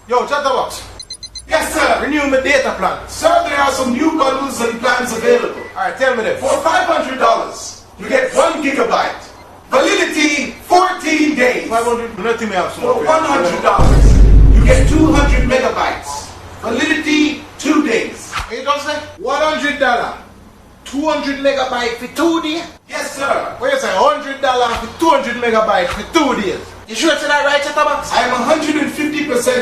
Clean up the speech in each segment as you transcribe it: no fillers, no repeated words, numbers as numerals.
Yo, Chatterbox. Yes, sir. Renew my data plan. Sir, there are some new bundles and plans available. Alright, tell me this. For $500, you get 1 gigabyte. Validity 14 days. 500, nothing else. For $100, you get 200 megabytes. Validity 2 days. You don't say $100, 200 megabytes for 2 days? Yes, sir. What you say, $100 for 200 megabytes for 2 days? You sure it's that right, Chatterbox? I am 150%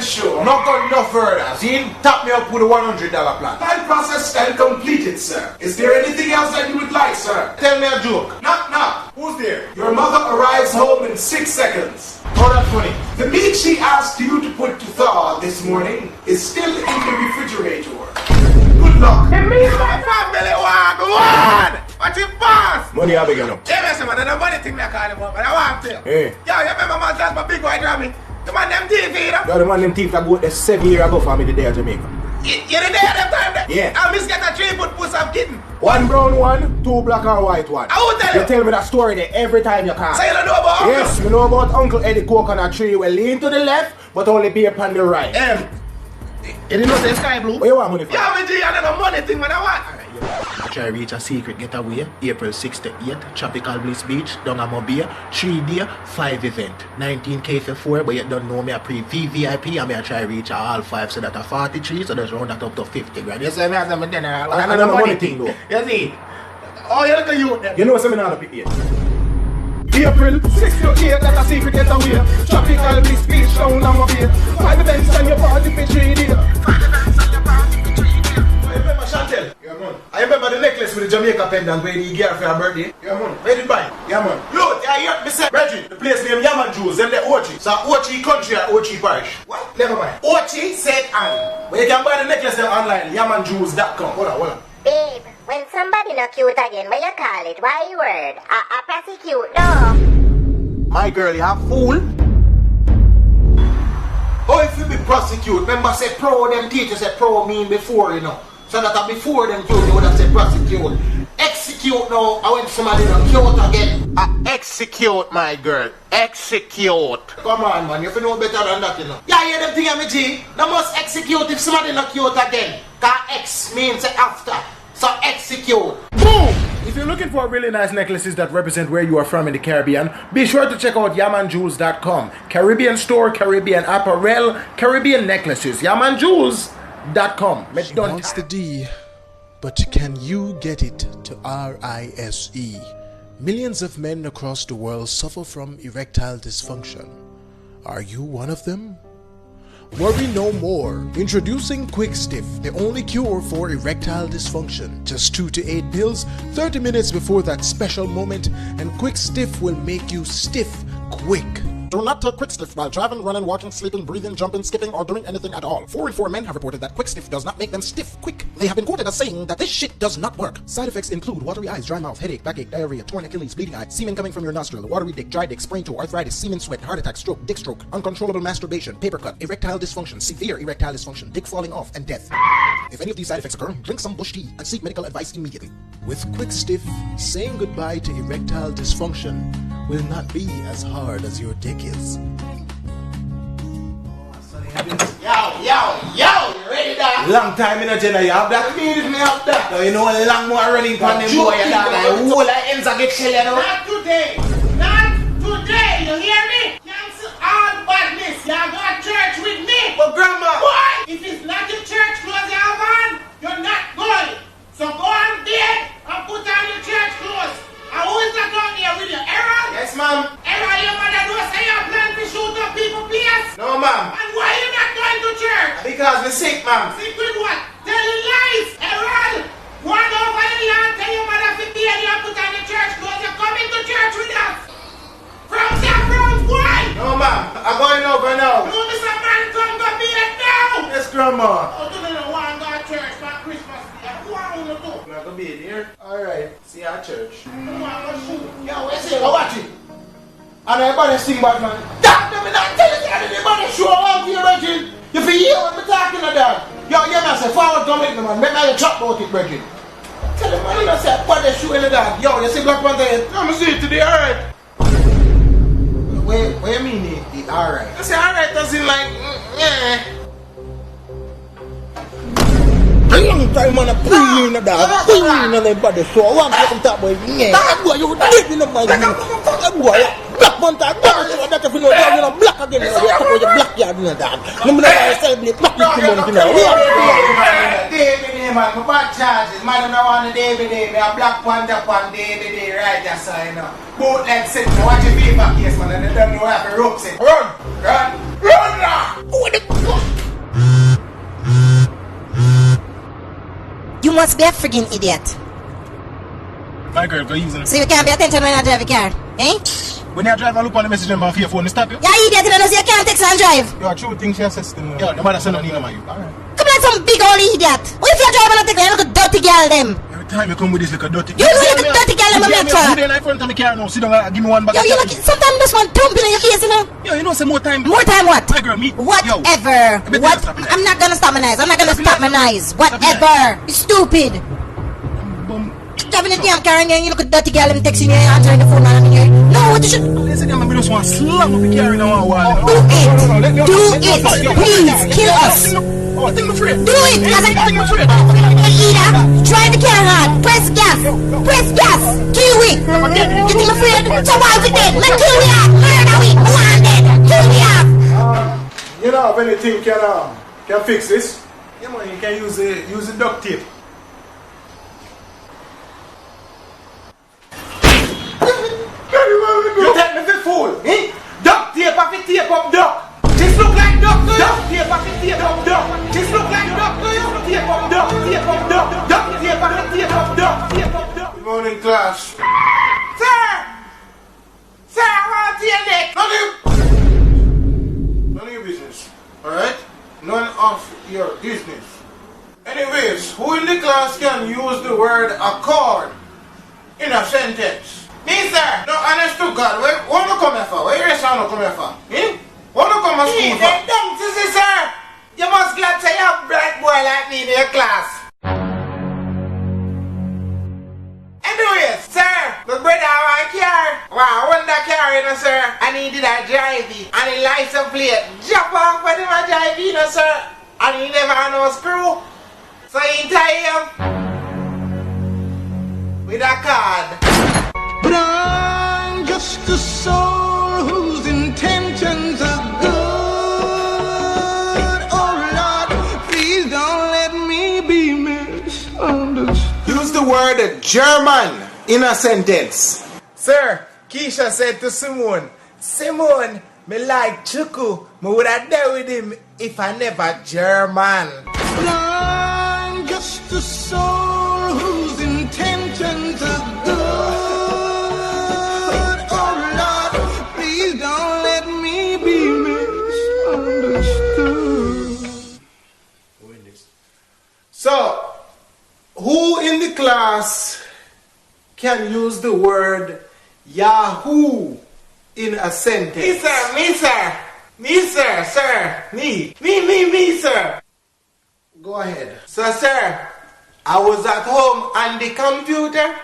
sure. Not going no further. See, tap me up with a $100 plan. Plan processed and completed, sir. Is there anything else that you would like, sir? Tell me a joke. Knock, knock. Who's there? Your mother arrives home in 6 seconds. Oh, that's funny. The meat she asked you to put to thaw this morning is still in the refrigerator. Good luck. My family want one! What's it fast? Money I begin up. Yeah, man, man, the money thing me I call him up, but I want to. Hey. Yo, you remember man, that's my big white rabbit? The man them TV, you know? You're the man them thief that go there 7 years ago for me the day of Jamaica. You the day of them time there? Yeah. I miss get a 3-foot puss of kitten. 1 brown one, 2 black and white one. I will tell you. You tell me that story there every time you call. So you don't know about Uncle? Yes, me know about Uncle Eddie coconut tree will lean to the left, but only be upon the right. You didn't know say sky blue? Where you want money from? Yeah, me G, I don't know money thing, man, I want. I try reach a secret getaway, April 6th to 8th, Tropical Bliss Beach, down at Mobile, 3 day, 5 event, 19K for 4, but you don't know me a pre-VVIP, and me I try reach a all 5, so that a 43, so there's round that up to 50 grand. You see me as I'm dinner, I don't know money thing though. You see? Oh, you look at you then. You know something out of it here. April 6th to 8th, that's a secret getaway. Tropical Bliss Beach, down at Mobile. 5 events and your party for 3 days. 5 events and your party for 3 days. Chantel, Yeah, man. I remember the necklace with the Jamaica pendant where you get for your birthday. Yeah, man. Where did you buy? Yeah, man. Yo, I hear me say, Reggie, the place named Yaman Jews, them the Ochi. So Ochi country or Ochi parish. What? Never mind. Ochi said and. But you can buy the necklace them online, yamanjews.com. Hold on. Babe, when somebody not cute again, what you call it? Why you word? A prosecute, no. My girl, you have fool. Oh, if you be prosecute, remember say pro, them teachers say pro mean before, you know. So that before them cute, you would have said prosecute. Execute now, I went somebody not cute again. Execute, my girl. Execute. Come on, man, you feel know better than that, you know. Yeah, yeah, them thing, me G. They must execute if somebody not cute again. Cause X means after. So execute. Boom! If you're looking for really nice necklaces that represent where you are from in the Caribbean, be sure to check out yamanjews.com. Caribbean store, Caribbean apparel, Caribbean necklaces. yamanjews.com. She wants the D, but can you get it to RISE? Millions of men across the world suffer from erectile dysfunction. Are you one of them? Worry no more. Introducing Quick Stiff, the only cure for erectile dysfunction. Just 2 to 8 pills, 30 minutes before that special moment, and Quick Stiff will make you stiff quick. Do not take Quick Stiff while driving, running, walking, sleeping, breathing, jumping, skipping, or doing anything at all. 4 in 4 men have reported that Quick Stiff does not make them stiff quick. They have been quoted as saying that this shit does not work. Side effects include watery eyes, dry mouth, headache, backache, diarrhea, torn Achilles, bleeding eye, semen coming from your nostril, watery dick, dry dick, sprain toe, arthritis, semen sweat, heart attack, stroke, dick stroke, uncontrollable masturbation, paper cut, erectile dysfunction, severe erectile dysfunction, dick falling off, and death. If any of these side effects occur, drink some bush tea and seek medical advice immediately. With Quick Stiff, saying goodbye to erectile dysfunction will not be as hard as your dick is. Yo, you ready that? Long time in a Jenna, you have that? Me have that. Now you know a long more running from them boy and that like whole of ends I get shell, you know? Not today. Not today. You hear me? Cancel all badness. You go to church with me. But grandma. Boy, if it's not your church clothes you have on, you're not going. So go on bed and put on your church clothes. And who is that down there with you? Errol? Yes, ma'am. Errol, your mother knows say you plan to shoot up people's place. No, ma'am. And why you not going to church? Because we're sick, ma'am. Sick with what? Telling lies. Errol, go on over the land, tell your mother to be and you put on your church clothes. You're coming to church with us. From San Francisco, why? No, ma'am. I'm going over now. No, Mr. Man, come go bed now. Yes, grandma. Oh, do not want to go to church for Christmas Day. Who are you to do? I'm going to be here. All right. See you at church. Who want to shoot? Yo, what's it? Go watch it. And everybody sing back, man. Damn them, not tell you that anybody show around here, Reggie. You feel hear what I'm talking about? Yo, you man say forward come with me, man. Make me chat about it, Reggie. Tell them, man, you know, say, what they show in the dog. Yo, you see Black Panther? Come see it today, alright. What you mean, alright? I say, alright, does it like, yeah. long time, man, I pull you in the dog. Pull you in the body. So I want to come talk about it. That boy, you dead in the mind. That boy, black man, that boy, that if you know, you're black again. You're black yard in the dog. I'm going to celebrate black people. David, man, my bad charges. Man, I don't want to David, me a Black Panther on David, right there, so you know. Both legs sitting, watch your paper case, man, and they don't know how to rope it. Run now! What the fuck? You must be a friggin' idiot. My girl, go easy. So you can't pay attention when I drive a car, eh? When you drive and look on the message on your phone, stop you? Yeah, idiot, you know, so you can't text and drive. You are true things she says to me. Yeah, no matter say nothing, man. Alright. Come like some big old idiot. What if you drive and take a look at dirty girl them? Every time you come with this little dirty You look at dirty girl them, make sure. You in front of the car now, sit down and give me one bag. Yo, you look, sometimes this one dumping in your face, you know? Yo, you know, say more time. More time what? My girl, me. Whatever. Yo, What? I'm not gonna stop my eyes. I'm not gonna stop my eyes. Whatever. You stupid. Driving the damn car and then you look at dirty girl and texting you and answering the phone man in here. No, what you should Listen, I'm just want to slam up the car in our wall. do it. Please kill us. Oh, I think I'm afraid. Do it. Cause I think I'm afraid. Either drive the car hard. Press gas. Press gas. Kill we. You think I'm afraid? So why we dead? Let's kill we off. Murder we. Wanted. Kill we off. You know, if anything can fix this, yeah, man, you can use the duct tape. You take me for fool, eh? Duct tape off the tape up duck. This look like duck. Duct tape off the tape up duck. This look like duck. Tape up duck. Tape up duck. Duct tape off the tape up duck. Tape up duck. Good morning, class. Sir, I want to hear that. None of your business, alright? None of your business. Anyways, who in the class can use the word accord in a sentence? Me, sir. No, honest to God, what you come here for? Where you son come here for? Eh? What you come to school for? They don't, sir. You must glad to have a bright boy like me in your class. Anyways, sir, my brother want a car. Wow, I want that car, you know, sir. I needed a drive it. And the license plate. Jump off when I drive, you know, sir. And he never had no screw. So he tie him with a card. But I'm just a soul whose intentions are good. Oh Lord, please don't let me be misunderstood. Use the word German in a sentence. Sir, Keisha said to Simone, me like Chuku. Me would have dealt with him if I never German. But I'm just a soul whose intentions are good. So, who in the class can use the word Yahoo in a sentence? Me, sir. Me, sir. Go ahead. So, sir, I was at home on the computer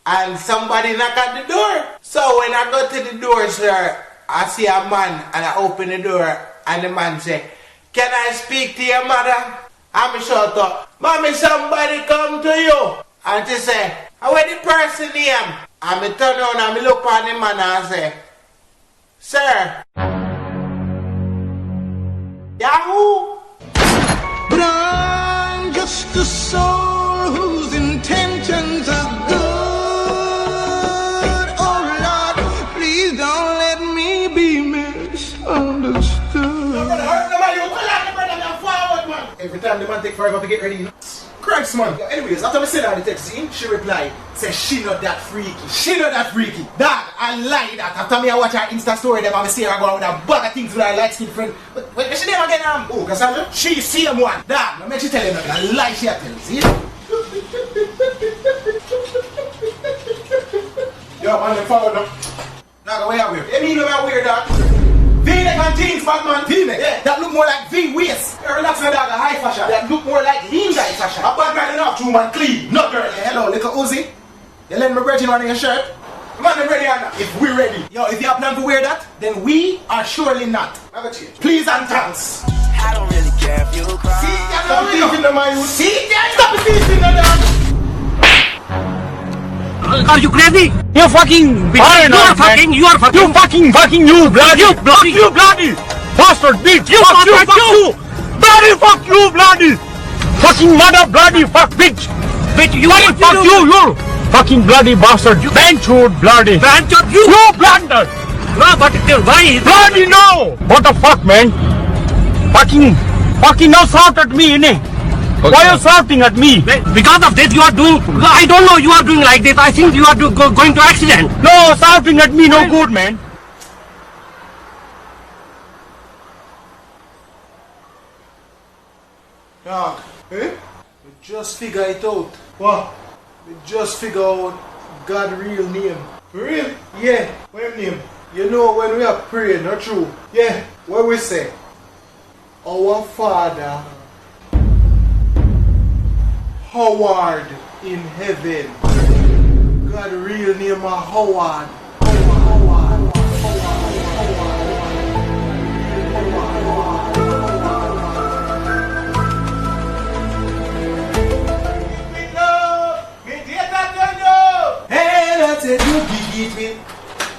and somebody knocked at the door. So, when I go to the door, sir, I see a man and I open the door and the man say, "Can I speak to your mother?" I'm shut up. "Mommy, somebody come to you." And she say, "Where the person name?" And me turn on and me look on the man and say, "Sir, Yahoo?" But I'm just a soul whose intentions are good. Oh Lord, please don't let me be misunderstood. Every time the man take forever to get ready, you know? Christ, man. Anyways, after I said that in the text scene, she replied, say she not that freaky. She not that freaky. Dad, I lie that. After me I watch her Insta story, them I see her go out with a bag of things with her light skin friend. But wait, she never get Oh, Cassandra? She same one. Dad, no make she tell you nothing. I lie she a tell. See? Yo, man, you follow them. Now, where are we? You mean I'm weird, dog? V-neck and jeans, Batman V-neck. Yeah. That look more like V-waist. Relax, my dog, a high fashion. That look more like lean guy fashion. A bad man enough, true man, clean. Not girl. Yeah, hello, little Uzi. You let me bridging on your shirt. Come on, I'm ready or not? If we're ready. Yo, if you have plan to wear that, then we are surely not. Have a change. Please and thanks. I don't really care if you cry. See, you know, the man. see, Are you crazy? You fucking foreigner, You are fucking. you fucking, you bloody, you bloody bastard bitch. You fuck you, bastard, fuck you. you, bloody fuck you, bloody fucking mother, bloody fuck bitch. Bitch, you Bloody fuck you fucking bloody bastard. You benchwood, bloody. Benchwood, you. You blunder. No, but why? Bloody no. What the fuck, man? Fucking now shout at me, innit? Why are you shouting at me? Because of this, you are doing. I don't know. You are doing like this. I think you are going to accident. No, shouting at me no good, man. Dog, we just figure it out. What? We just figure out God's real name. For real? Yeah. What name? You know when we are praying, not true? Yeah. What we say? Our Father, Howard in heaven. God's real name is Howard.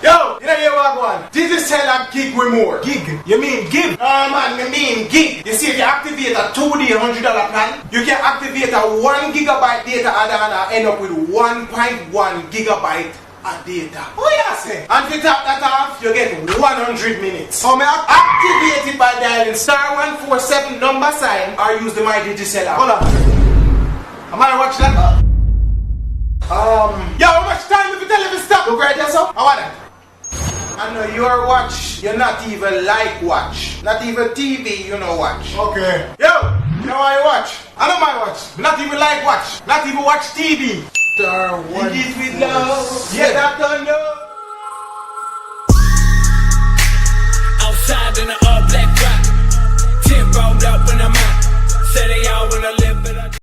Yo, you know what one? Jesus said I'm gig with more. Gig? You mean give? Man, I mean gig. You see, if you activate a 2-day $100 plan, you can activate a 1 gigabyte data and end up with 1.1 gigabyte of data. Oh yeah, say. And if you tap that off, you get 100 minutes. So may activate it by dialing *147 number sign or use the My Digicel app. Hold on. Am I watch that? Yo, how much time if you tell him to stop? Look right there, so. I want it. I know your watch, you're not even like watch. Not even TV, you know watch. Okay. Yo, you know why you watch? I know my watch. Not even like watch. Not even watch TV. Star one. With love. Yeah, that done